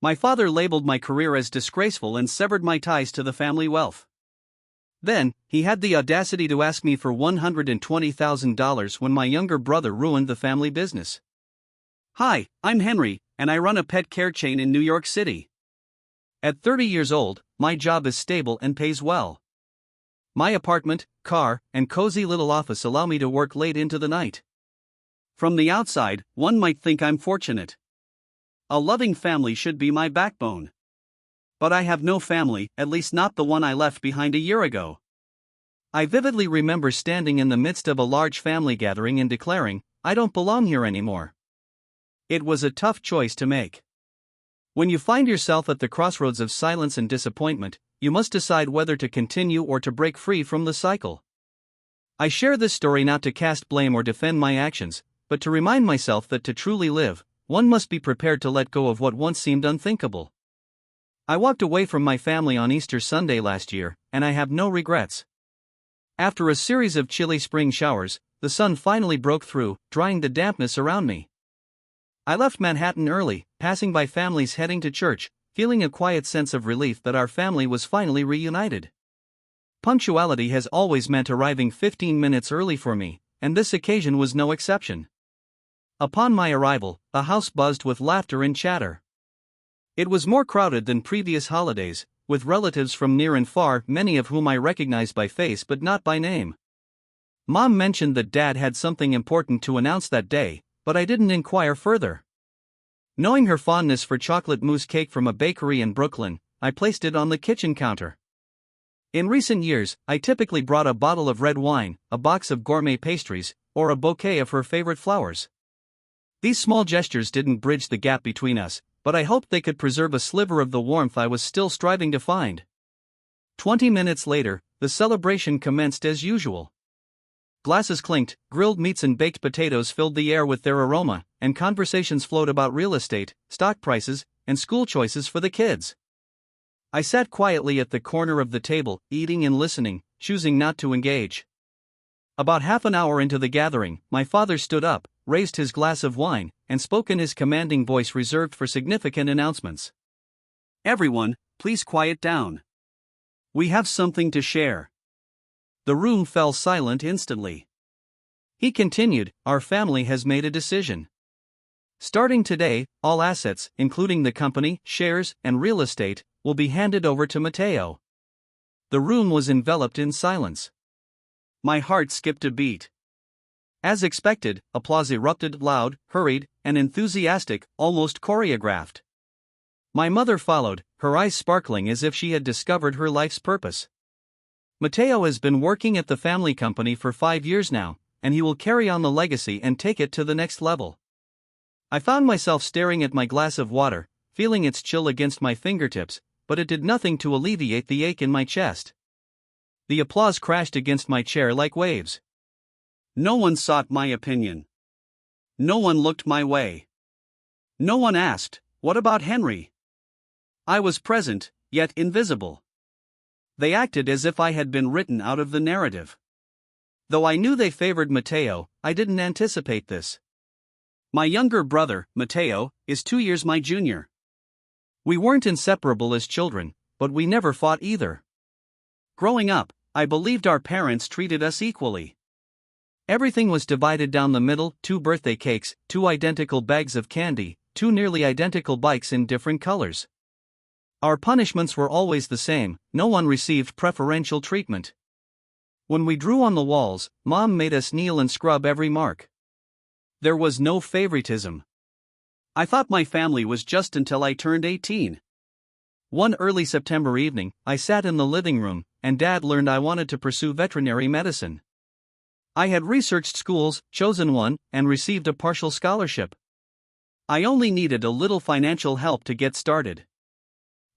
My father labeled my career as disgraceful and severed my ties to the family wealth. Then, he had the audacity to ask me for $120,000 when my younger brother ruined the family business. Hi, I'm Henry, and I run a pet care chain in New York City. At 30 years old, my job is stable and pays well. My apartment, car, and cozy little office allow me to work late into the night. From the outside, one might think I'm fortunate. A loving family should be my backbone. But I have no family, at least not the one I left behind a year ago. I vividly remember standing in the midst of a large family gathering and declaring, I don't belong here anymore. It was a tough choice to make. When you find yourself at the crossroads of silence and disappointment, you must decide whether to continue or to break free from the cycle. I share this story not to cast blame or defend my actions, but to remind myself that to truly live, one must be prepared to let go of what once seemed unthinkable. I walked away from my family on Easter Sunday last year, and I have no regrets. After a series of chilly spring showers, the sun finally broke through, drying the dampness around me. I left Manhattan early, passing by families heading to church, feeling a quiet sense of relief that our family was finally reunited. Punctuality has always meant arriving 15 minutes early for me, and this occasion was no exception. Upon my arrival, the house buzzed with laughter and chatter. It was more crowded than previous holidays, with relatives from near and far, many of whom I recognized by face but not by name. Mom mentioned that Dad had something important to announce that day, but I didn't inquire further. Knowing her fondness for chocolate mousse cake from a bakery in Brooklyn, I placed it on the kitchen counter. In recent years, I typically brought a bottle of red wine, a box of gourmet pastries, or a bouquet of her favorite flowers. These small gestures didn't bridge the gap between us, but I hoped they could preserve a sliver of the warmth I was still striving to find. 20 minutes later, the celebration commenced as usual. Glasses clinked, grilled meats and baked potatoes filled the air with their aroma, and conversations flowed about real estate, stock prices, and school choices for the kids. I sat quietly at the corner of the table, eating and listening, choosing not to engage. About half an hour into the gathering, my father stood up, raised his glass of wine, and spoke in his commanding voice reserved for significant announcements. Everyone, please quiet down. We have something to share. The room fell silent instantly. He continued, our family has made a decision. Starting today, all assets, including the company, shares, and real estate, will be handed over to Matteo. The room was enveloped in silence. My heart skipped a beat. As expected, applause erupted, loud, hurried, and enthusiastic, almost choreographed. My mother followed, her eyes sparkling as if she had discovered her life's purpose. Matteo has been working at the family company for 5 years now, and he will carry on the legacy and take it to the next level. I found myself staring at my glass of water, feeling its chill against my fingertips, but it did nothing to alleviate the ache in my chest. The applause crashed against my chair like waves. No one sought my opinion. No one looked my way. No one asked, what about Henry? I was present, yet invisible. They acted as if I had been written out of the narrative. Though I knew they favored Matteo, I didn't anticipate this. My younger brother, Matteo, is 2 years my junior. We weren't inseparable as children, but we never fought either. Growing up, I believed our parents treated us equally. Everything was divided down the middle, 2 birthday cakes, 2 identical bags of candy, 2 nearly identical bikes in different colors. Our punishments were always the same, no one received preferential treatment. When we drew on the walls, Mom made us kneel and scrub every mark. There was no favoritism. I thought my family was just until I turned 18. One early September evening, I sat in the living room, and Dad learned I wanted to pursue veterinary medicine. I had researched schools, chosen one, and received a partial scholarship. I only needed a little financial help to get started.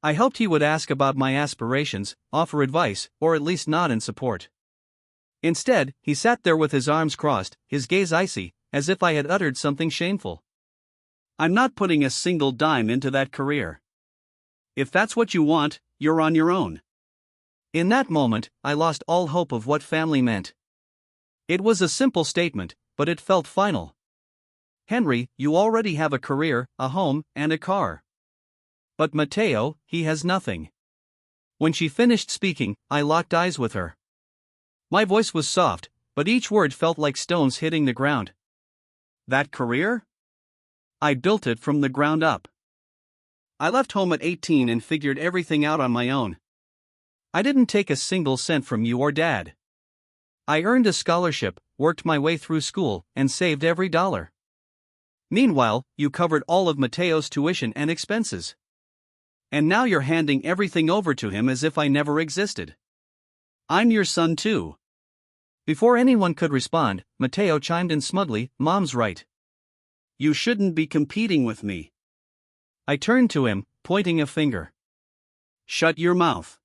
I hoped he would ask about my aspirations, offer advice, or at least nod in support. Instead, he sat there with his arms crossed, his gaze icy, as if I had uttered something shameful. I'm not putting a single dime into that career. If that's what you want, you're on your own. In that moment, I lost all hope of what family meant. It was a simple statement, but it felt final. Henry, you already have a career, a home, and a car. But Mateo, he has nothing. When she finished speaking, I locked eyes with her. My voice was soft, but each word felt like stones hitting the ground. That career? I built it from the ground up. I left home at 18 and figured everything out on my own. I didn't take a single cent from you or Dad. I earned a scholarship, worked my way through school, and saved every dollar. Meanwhile, you covered all of Mateo's tuition and expenses. And now you're handing everything over to him as if I never existed. I'm your son too. Before anyone could respond, Mateo chimed in smugly, Mom's right. You shouldn't be competing with me. I turned to him, pointing a finger. Shut your mouth.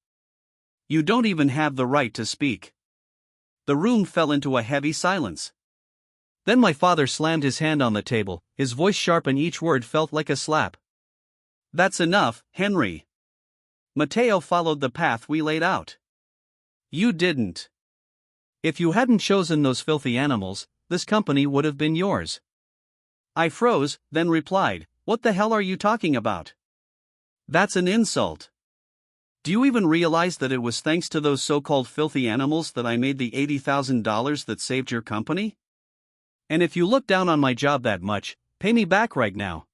You don't even have the right to speak. The room fell into a heavy silence. Then my father slammed his hand on the table, his voice sharp and each word felt like a slap. That's enough, Henry. Mateo followed the path we laid out. You didn't. If you hadn't chosen those filthy animals, this company would have been yours. I froze, then replied, What the hell are you talking about? That's an insult. Do you even realize that it was thanks to those so-called filthy animals that I made the $80,000 that saved your company? And if you look down on my job that much, pay me back right now.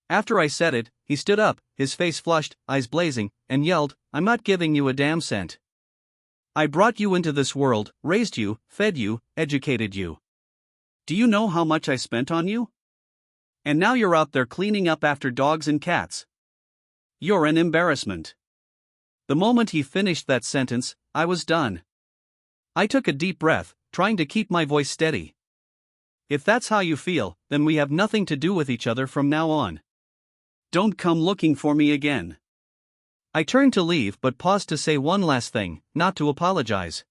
After I said it, he stood up, his face flushed, eyes blazing, and yelled, I'm not giving you a damn cent. I brought you into this world, raised you, fed you, educated you. Do you know how much I spent on you? And now you're out there cleaning up after dogs and cats. You're an embarrassment. The moment he finished that sentence, I was done. I took a deep breath, trying to keep my voice steady. If that's how you feel, then we have nothing to do with each other from now on. Don't come looking for me again. I turned to leave but paused to say one last thing, not to apologize.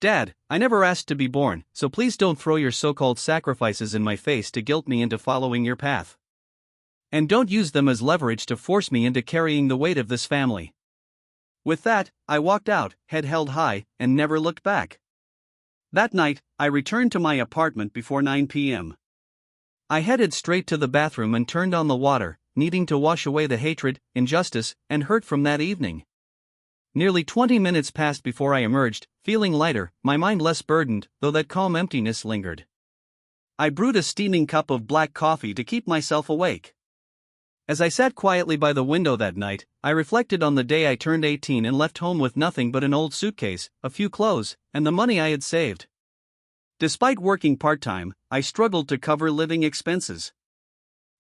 Dad, I never asked to be born, so please don't throw your so-called sacrifices in my face to guilt me into following your path. And don't use them as leverage to force me into carrying the weight of this family. With that, I walked out, head held high, and never looked back. That night, I returned to my apartment before 9 p.m. I headed straight to the bathroom and turned on the water, needing to wash away the hatred, injustice, and hurt from that evening. Nearly 20 minutes passed before I emerged, feeling lighter, my mind less burdened, though that calm emptiness lingered. I brewed a steaming cup of black coffee to keep myself awake. As I sat quietly by the window that night, I reflected on the day I turned 18 and left home with nothing but an old suitcase, a few clothes, and the money I had saved. Despite working part-time, I struggled to cover living expenses.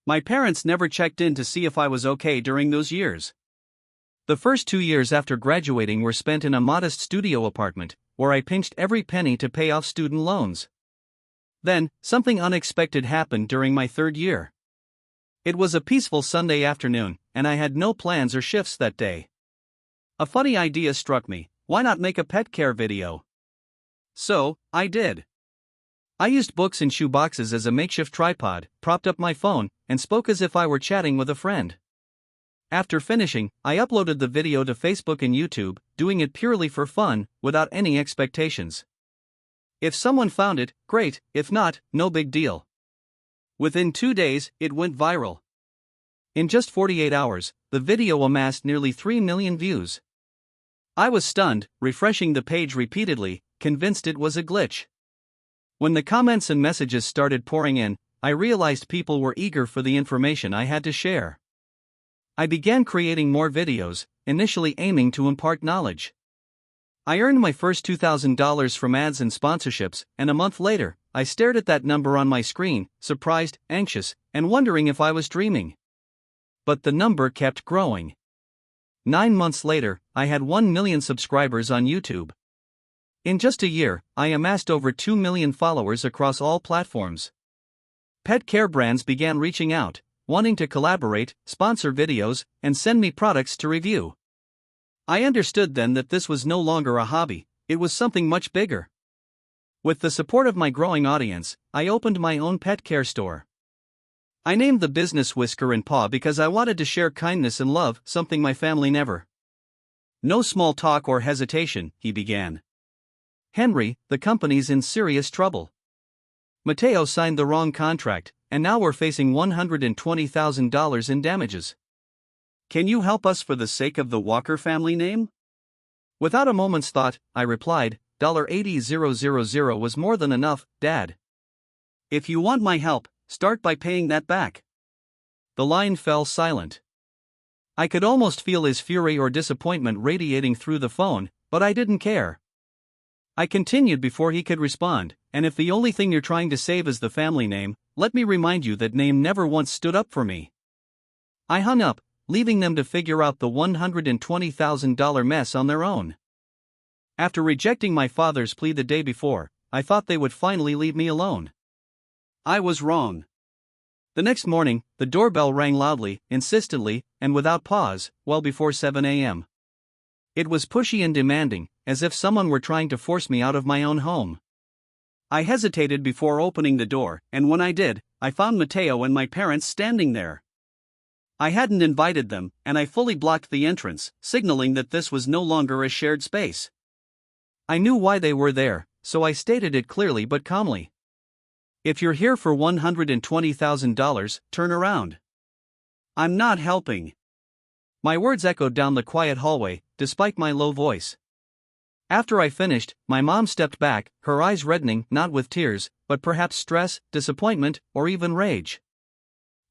My parents never checked in to see if I was okay during those years. The first 2 years after graduating were spent in a modest studio apartment, where I pinched every penny to pay off student loans. Then, something unexpected happened during my third year. It was a peaceful Sunday afternoon, and I had no plans or shifts that day. A funny idea struck me, why not make a pet care video? So, I did. I used books and shoeboxes as a makeshift tripod, propped up my phone, and spoke as if I were chatting with a friend. After finishing, I uploaded the video to Facebook and YouTube, doing it purely for fun, without any expectations. If someone found it, great, if not, no big deal. Within 2 days, it went viral. In just 48 hours, the video amassed nearly 3 million views. I was stunned, refreshing the page repeatedly, convinced it was a glitch. When the comments and messages started pouring in, I realized people were eager for the information I had to share. I began creating more videos, initially aiming to impart knowledge. I earned my first $2,000 from ads and sponsorships, and a month later, I stared at that number on my screen, surprised, anxious, and wondering if I was dreaming. But the number kept growing. 9 months later, I had 1 million subscribers on YouTube. In just a year, I amassed over 2 million followers across all platforms. Pet care brands began reaching out, wanting to collaborate, sponsor videos, and send me products to review. I understood then that this was no longer a hobby, it was something much bigger. With the support of my growing audience, I opened my own pet care store. I named the business Whisker and Paw because I wanted to share kindness and love, something my family never. No small talk or hesitation, he began. Henry, the company's in serious trouble. Mateo signed the wrong contract, and now we're facing $120,000 in damages. Can you help us for the sake of the Walker family name? Without a moment's thought, I replied, $80,000 was more than enough, Dad. If you want my help, start by paying that back. The line fell silent. I could almost feel his fury or disappointment radiating through the phone, but I didn't care. I continued before he could respond, and if the only thing you're trying to save is the family name, let me remind you that name never once stood up for me. I hung up, leaving them to figure out the $120,000 mess on their own. After rejecting my father's plea the day before, I thought they would finally leave me alone. I was wrong. The next morning, the doorbell rang loudly, insistently, and without pause, well before 7 a.m. It was pushy and demanding, as if someone were trying to force me out of my own home. I hesitated before opening the door, and when I did, I found Matteo and my parents standing there. I hadn't invited them, and I fully blocked the entrance, signaling that this was no longer a shared space. I knew why they were there, so I stated it clearly but calmly. If you're here for $120,000, turn around. I'm not helping. My words echoed down the quiet hallway, despite my low voice. After I finished, my mom stepped back, her eyes reddening, not with tears, but perhaps stress, disappointment, or even rage.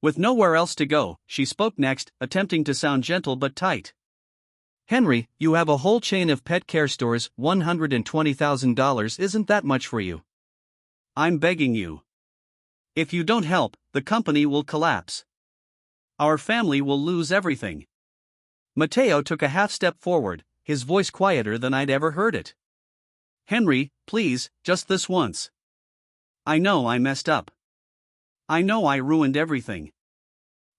With nowhere else to go, she spoke next, attempting to sound gentle but tight. Henry, you have a whole chain of pet care stores, $120,000 isn't that much for you. I'm begging you. If you don't help, the company will collapse. Our family will lose everything. Matteo took a half step forward, his voice quieter than I'd ever heard it. Henry, please, just this once. I know I messed up. I know I ruined everything.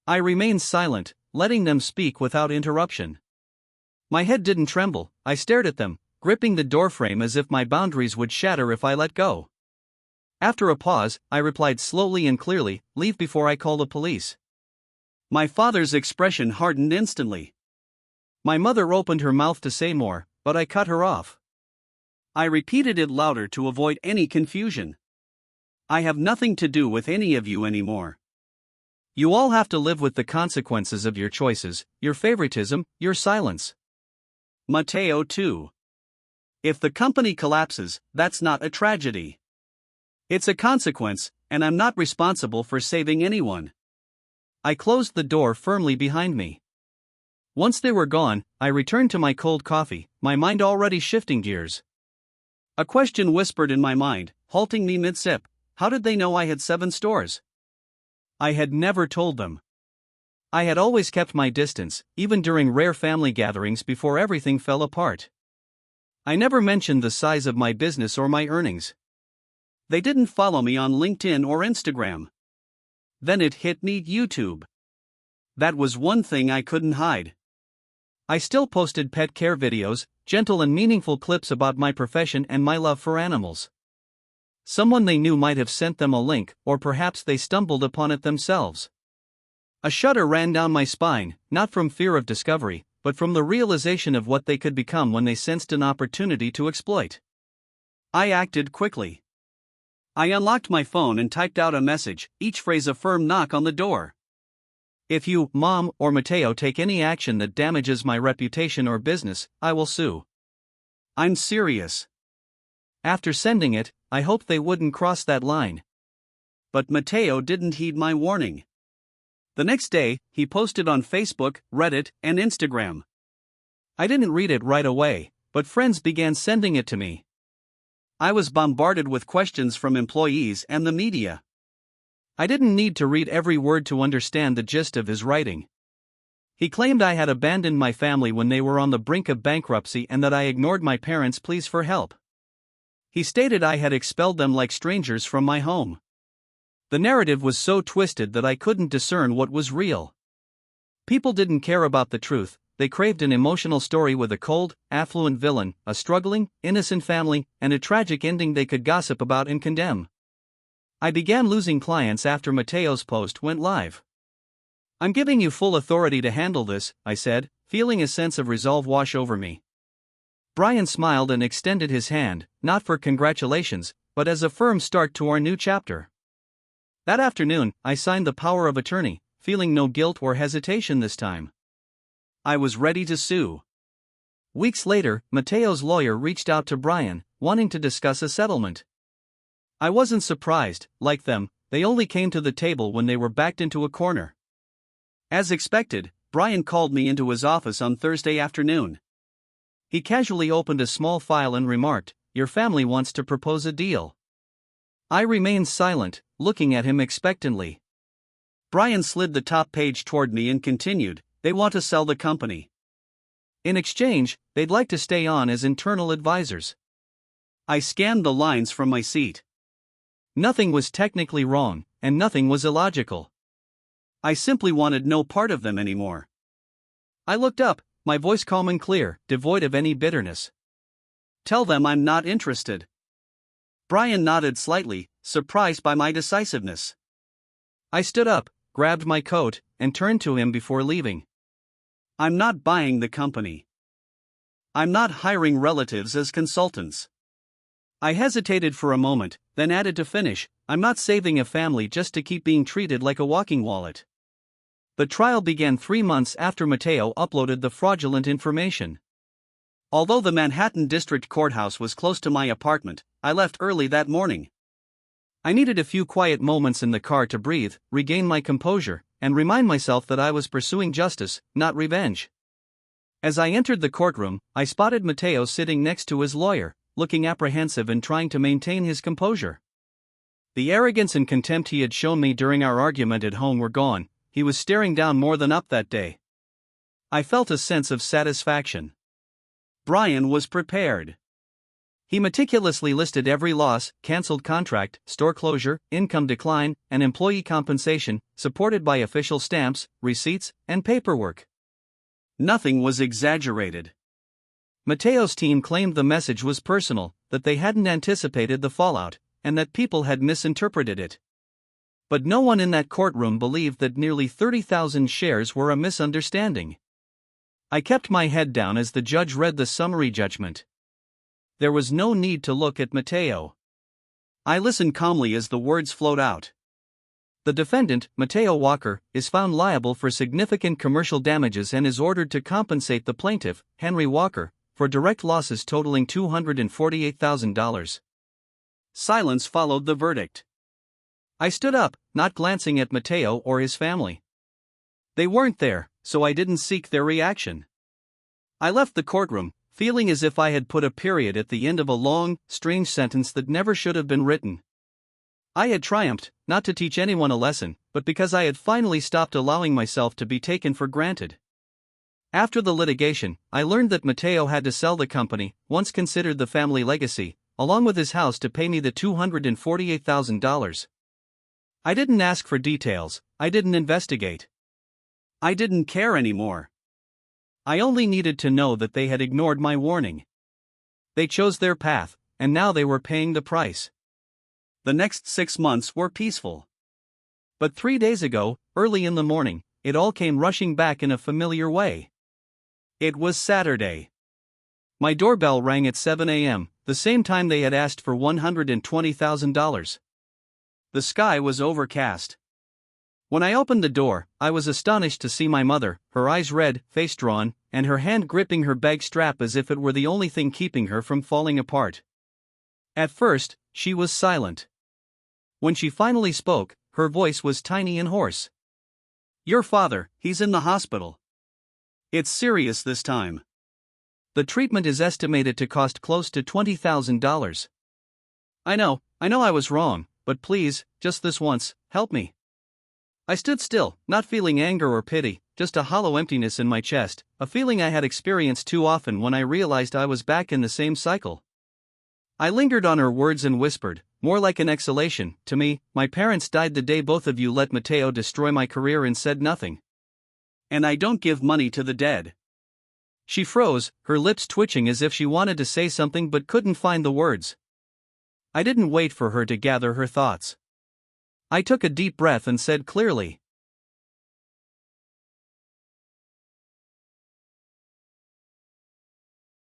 I remained silent, letting them speak without interruption. My head didn't tremble, I stared at them, gripping the doorframe as if my boundaries would shatter if I let go. After a pause, I replied slowly and clearly, leave before I call the police. My father's expression hardened instantly. My mother opened her mouth to say more, but I cut her off. I repeated it louder to avoid any confusion. I have nothing to do with any of you anymore. You all have to live with the consequences of your choices, your favoritism, your silence. Matteo too. If the company collapses, that's not a tragedy. It's a consequence, and I'm not responsible for saving anyone. I closed the door firmly behind me. Once they were gone, I returned to my cold coffee, my mind already shifting gears. A question whispered in my mind, halting me mid-sip. How did they know I had 7 stores? I had never told them. I had always kept my distance, even during rare family gatherings before everything fell apart. I never mentioned the size of my business or my earnings. They didn't follow me on LinkedIn or Instagram. Then it hit me, YouTube. That was one thing I couldn't hide. I still posted pet care videos, gentle and meaningful clips about my profession and my love for animals. Someone they knew might have sent them a link, or perhaps they stumbled upon it themselves. A shudder ran down my spine, not from fear of discovery, but from the realization of what they could become when they sensed an opportunity to exploit. I acted quickly. I unlocked my phone and typed out a message, each phrase a firm knock on the door. If you, Mom, or Matteo take any action that damages my reputation or business, I will sue. I'm serious. After sending it, I hoped they wouldn't cross that line. But Matteo didn't heed my warning. The next day, he posted on Facebook, Reddit, and Instagram. I didn't read it right away, but friends began sending it to me. I was bombarded with questions from employees and the media. I didn't need to read every word to understand the gist of his writing. He claimed I had abandoned my family when they were on the brink of bankruptcy and that I ignored my parents' pleas for help. He stated I had expelled them like strangers from my home. The narrative was so twisted that I couldn't discern what was real. People didn't care about the truth, they craved an emotional story with a cold, affluent villain, a struggling, innocent family, and a tragic ending they could gossip about and condemn. I began losing clients after Matteo's post went live. I'm giving you full authority to handle this, I said, feeling a sense of resolve wash over me. Brian smiled and extended his hand, not for congratulations, but as a firm start to our new chapter. That afternoon, I signed the power of attorney, feeling no guilt or hesitation this time. I was ready to sue. Weeks later, Matteo's lawyer reached out to Brian, wanting to discuss a settlement. I wasn't surprised. Like them, they only came to the table when they were backed into a corner. As expected, Brian called me into his office on Thursday afternoon. He casually opened a small file and remarked, "Your family wants to propose a deal." I remained silent, looking at him expectantly. Brian slid the top page toward me and continued, "They want to sell the company. In exchange, they'd like to stay on as internal advisors." I scanned the lines from my seat. Nothing was technically wrong, and nothing was illogical. I simply wanted no part of them anymore. I looked up, my voice calm and clear, devoid of any bitterness. "Tell them I'm not interested." Brian nodded slightly, surprised by my decisiveness. I stood up, grabbed my coat, and turned to him before leaving. "I'm not buying the company. I'm not hiring relatives as consultants." I hesitated for a moment, then added to finish, "I'm not saving a family just to keep being treated like a walking wallet." The trial began 3 months after Matteo uploaded the fraudulent information. Although the Manhattan District Courthouse was close to my apartment, I left early that morning. I needed a few quiet moments in the car to breathe, regain my composure, and remind myself that I was pursuing justice, not revenge. As I entered the courtroom, I spotted Matteo sitting next to his lawyer, looking apprehensive and trying to maintain his composure. The arrogance and contempt he had shown me during our argument at home were gone. He was staring down more than up that day. I felt a sense of satisfaction. Brian was prepared. He meticulously listed every loss, cancelled contract, store closure, income decline, and employee compensation, supported by official stamps, receipts, and paperwork. Nothing was exaggerated. Matteo's team claimed the message was personal, that they hadn't anticipated the fallout, and that people had misinterpreted it. But no one in that courtroom believed that nearly 30,000 shares were a misunderstanding. I kept my head down as the judge read the summary judgment. There was no need to look at Matteo. I listened calmly as the words flowed out. The defendant, Matteo Walker, is found liable for significant commercial damages and is ordered to compensate the plaintiff, Henry Walker, for direct losses totaling $248,000. Silence followed the verdict. I stood up, not glancing at Matteo or his family. They weren't there, so I didn't seek their reaction. I left the courtroom, feeling as if I had put a period at the end of a long, strange sentence that never should have been written. I had triumphed, not to teach anyone a lesson, but because I had finally stopped allowing myself to be taken for granted. After the litigation, I learned that Matteo had to sell the company, once considered the family legacy, along with his house to pay me the $248,000. I didn't ask for details, I didn't investigate. I didn't care anymore. I only needed to know that they had ignored my warning. They chose their path, and now they were paying the price. The next 6 months were peaceful. But 3 days ago, early in the morning, it all came rushing back in a familiar way. It was Saturday. My doorbell rang at 7 a.m., the same time they had asked for $120,000. The sky was overcast. When I opened the door, I was astonished to see my mother, her eyes red, face drawn, and her hand gripping her bag strap as if it were the only thing keeping her from falling apart. At first, she was silent. When she finally spoke, her voice was tiny and hoarse. "Your father, he's in the hospital. It's serious this time. The treatment is estimated to cost close to $20,000. I know I was wrong, but please, just this once, help me." I stood still, not feeling anger or pity, just a hollow emptiness in my chest, a feeling I had experienced too often when I realized I was back in the same cycle. I lingered on her words and whispered, more like an exhalation, "To me, my parents died the day both of you let Matteo destroy my career and said nothing. And I don't give money to the dead." She froze, her lips twitching as if she wanted to say something but couldn't find the words. I didn't wait for her to gather her thoughts. I took a deep breath and said clearly,